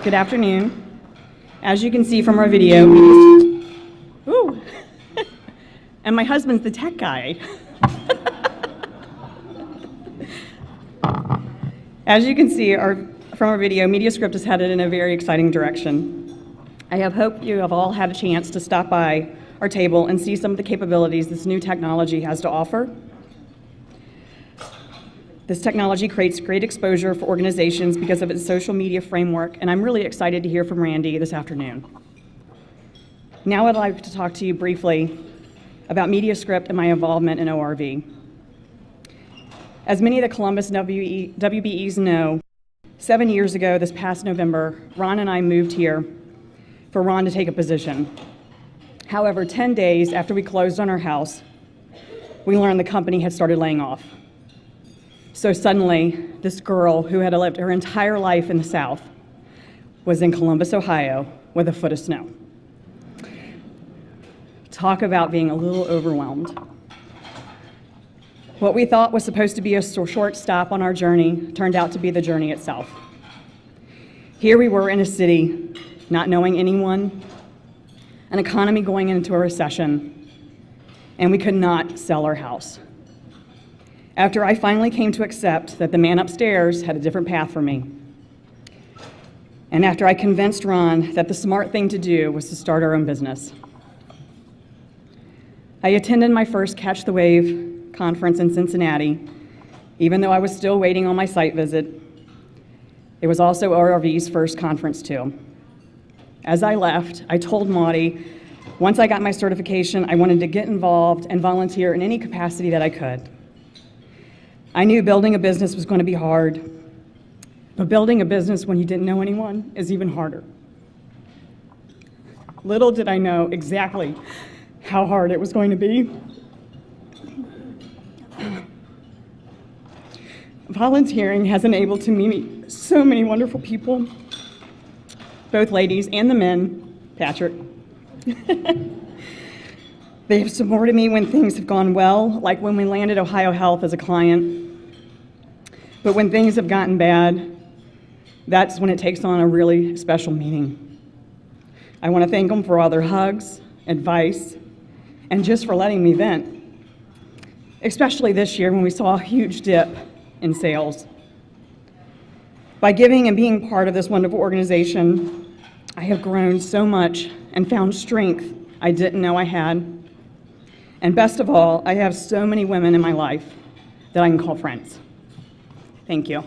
Good afternoon. As you can see from our video, ooh, and my husband's the tech guy. As you can see from our video, MediaScript is headed in a very exciting direction. I hope you have all had a chance to stop by our table and see some of the capabilities this new technology has to offer. This technology creates great exposure for organizations because of its social media framework, and I'm really excited to hear from Randy this afternoon. Now I'd like to talk to you briefly about MediaScript and my involvement in ORV. As many of the Columbus WBEs know, 7 years ago, this past November, Ron and I moved here for Ron to take a position. However, 10 days after we closed on our house, we learned the company had started laying off. So suddenly, this girl who had lived her entire life in the South was in Columbus, Ohio, with a foot of snow. Talk about being a little overwhelmed. What we thought was supposed to be a short stop on our journey turned out to be the journey itself. Here we were in a city, not knowing anyone, an economy going into a recession, and we could not sell our house. After I finally came to accept that the man upstairs had a different path for me, and after I convinced Ron that the smart thing to do was to start our own business, I attended my first Catch the Wave conference in Cincinnati, even though I was still waiting on my site visit. It was also ORV's first conference too. As I left, I told Maudie, once I got my certification, I wanted to get involved and volunteer in any capacity that I could. I knew building a business was going to be hard, but building a business when you didn't know anyone is even harder. Little did I know exactly how hard it was going to be. Volunteering has enabled to meet so many wonderful people, both ladies and the men, Patrick. They have supported me when things have gone well, like when we landed Ohio Health as a client. But when things have gotten bad, that's when it takes on a really special meaning. I want to thank them for all their hugs, advice, and just for letting me vent, especially this year when we saw a huge dip in sales. By giving and being part of this wonderful organization, I have grown so much and found strength I didn't know I had. And best of all, I have so many women in my life that I can call friends. Thank you.